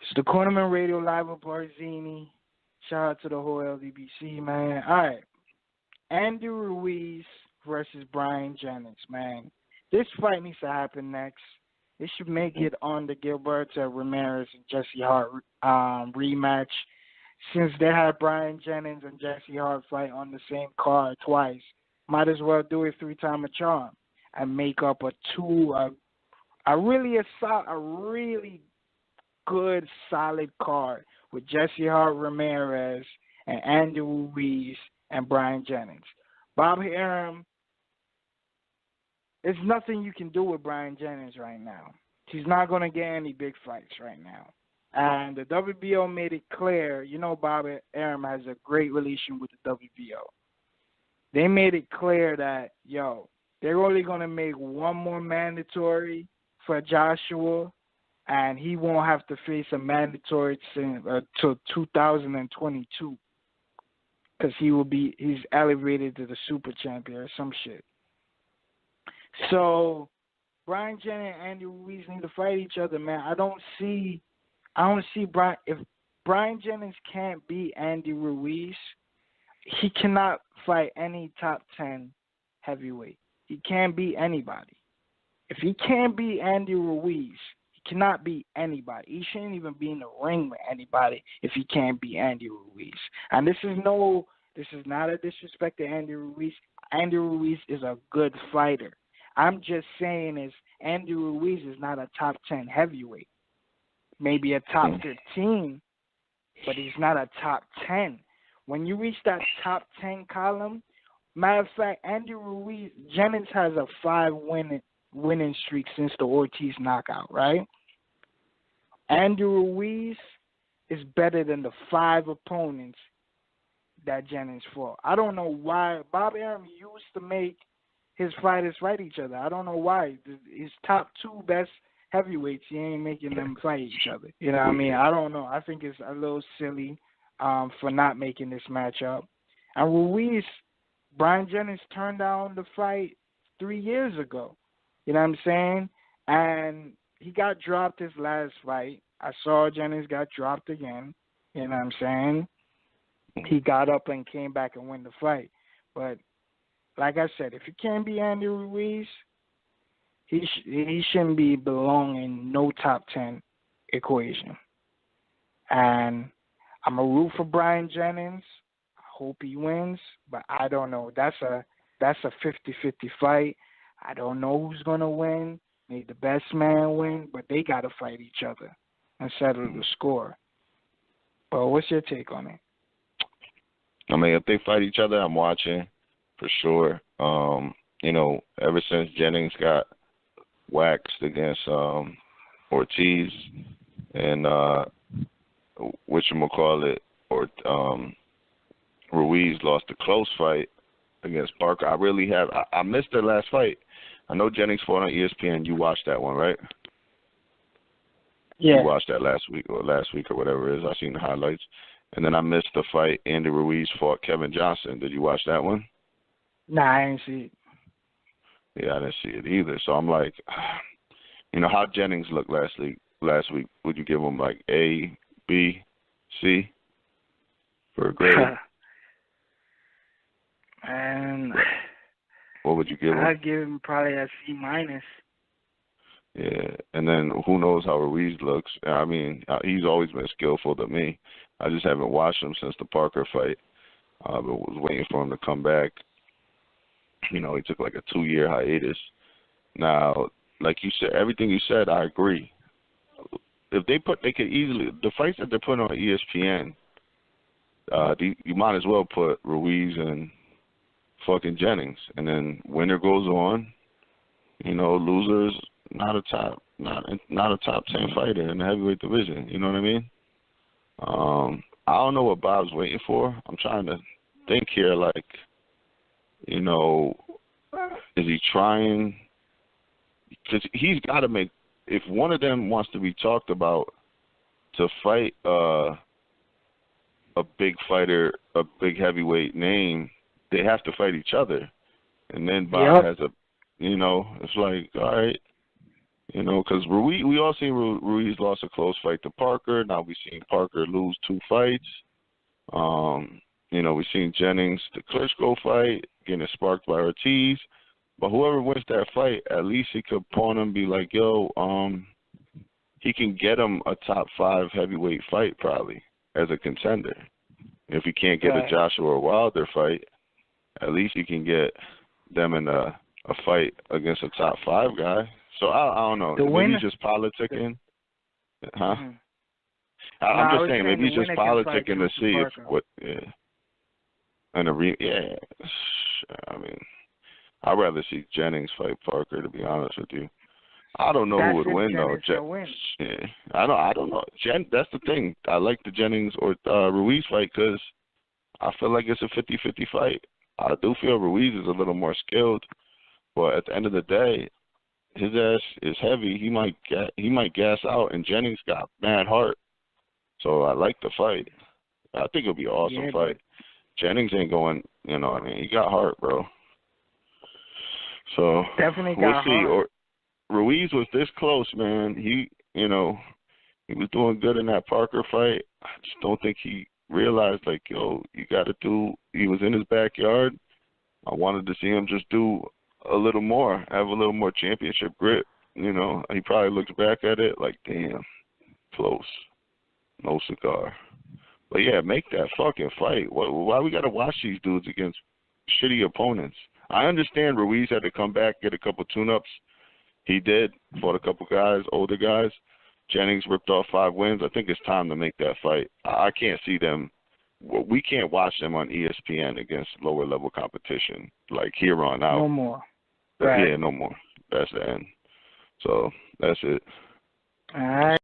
It's the Cornermen Radio Live with Barzini. Shout out to the whole LDBC, man. All right. Andy Ruiz versus Bryant Jennings, man. This fight needs to happen next. They should make it on the Gilberto, Ramirez, and Jesse Hart rematch. Since they had Bryant Jennings and Jesse Hart fight on the same card twice, might as well do it 3-time a charm and make up a really good, solid card with Jesse Hart, Ramirez, and Andy Ruiz and Bryant Jennings. Bob Arum, there's nothing you can do with Bryant Jennings right now. He's not going to get any big fights right now. And the WBO made it clear, you know, Bob Arum has a great relation with the WBO. They made it clear that, they're only going to make one more mandatory for Joshua, and he won't have to face a mandatory till 2022 because he's elevated to the super champion or some shit. So Bryant Jennings and Andy Ruiz need to fight each other, man. I don't see Bryant. If Bryant Jennings can't beat Andy Ruiz, he cannot fight any top 10 heavyweight. He can't beat anybody. If he can't beat Andy Ruiz, he cannot beat anybody. He shouldn't even be in the ring with anybody if he can't beat Andy Ruiz. And this is not a disrespect to Andy Ruiz. Andy Ruiz is a good fighter. I'm just saying Andy Ruiz is not a top 10 heavyweight. Maybe a top 15, but he's not a top 10. When you reach that top 10 column, matter of fact, Andy Ruiz, Jennings has a 5 winning streak since the Ortiz knockout, right? Andy Ruiz is better than the 5 opponents that Jennings fought. I don't know why. Bob Arum used to make his fighters fight each other. I don't know why. His top 2 best heavyweights, he ain't making them fight each other. You know what I mean? I don't know. I think it's a little silly for not making this matchup. And Ruiz, Bryant Jennings turned down the fight 3 years ago. You know what I'm saying? And he got dropped his last fight. I saw Jennings got dropped again. You know what I'm saying? He got up and came back and won the fight. But like I said, if he can't be Andy Ruiz, he shouldn't be belonging no top 10 equation. And I'm a root for Bryant Jennings. I hope he wins, but I don't know. That's a 50-50 fight. I don't know who's gonna win. May the best man win, but they gotta fight each other and settle the score. But what's your take on it? I mean, if they fight each other, I'm watching for sure. Ever since Jennings got waxed against Ortiz and Ruiz lost a close fight against Parker. I missed their last fight. I know Jennings fought on ESPN. You watched that one, right? Yeah. You watched that last week or whatever it is. I seen the highlights. And then I missed the fight Andy Ruiz fought Kevin Johnson. Did you watch that one? Nah, I didn't see it. Yeah, I didn't see it either. So I'm like, how Jennings looked last week. Would you give him like A, B, C for a grade? And what would you give him? I'd give him probably a C-. Yeah, and then who knows how Ruiz looks. I mean, he's always been skillful to me. I just haven't watched him since the Parker fight. But was waiting for him to come back. He took like a 2-year hiatus. Now, like you said, everything you said, I agree. If they could easily, the fights that they're putting on ESPN, you might as well put Ruiz and fucking Jennings, and then winner goes on. Losers not a top 10 fighter in the heavyweight division. You know what I mean? I don't know what Bob's waiting for. I'm trying to think here. Like, is he trying? Because he's got to make. If one of them wants to be talked about to fight a big fighter, a big heavyweight name, they have to fight each other. And then Bob has a, it's like, all right, You know, because we all seen Ruiz lost a close fight to Parker. Now we seen Parker lose 2 fights. You know, we seen Jennings the Klitschko fight getting sparked by Ortiz. But whoever wins that fight, at least he could pawn him, be like, yo, he can get him a top 5 heavyweight fight probably as a contender. If he can't get a Joshua Wilder fight, at least he can get them in a fight against a top 5 guy. So I don't know. Maybe he's just politicking. Huh? Mm-hmm. I'm just saying, maybe he's just politicking to see if what. Yeah. And I mean, I'd rather see Jennings fight Parker, to be honest with you. I don't know who would win though. Yeah, I don't know. That's the thing. I like the Jennings or Ruiz fight because I feel like it's a 50-50 fight. I do feel Ruiz is a little more skilled, but at the end of the day, his ass is heavy. He might gas out, and Jennings got mad heart. So I like the fight. I think it'll be an awesome fight. Jennings ain't going. You know, I mean, he got heart, bro. So definitely we'll got see. heart. Or Ruiz was this close, man. He was doing good in that Parker fight. I just don't think he realized, like, yo, you got to do. He was in his backyard. I wanted to see him just do a little more, have a little more championship grit. You know, he probably looks back at it like, damn, close, no cigar. But yeah, make that fucking fight. Why we gotta watch these dudes against shitty opponents? I understand Ruiz had to come back, get a couple tune-ups. He did, fought a couple guys, older guys. Jennings ripped off 5 wins. I think it's time to make that fight. I can't see them. We can't watch them on ESPN against lower-level competition, like here on out. No more. Right. Yeah, no more. That's the end. So that's it. All right.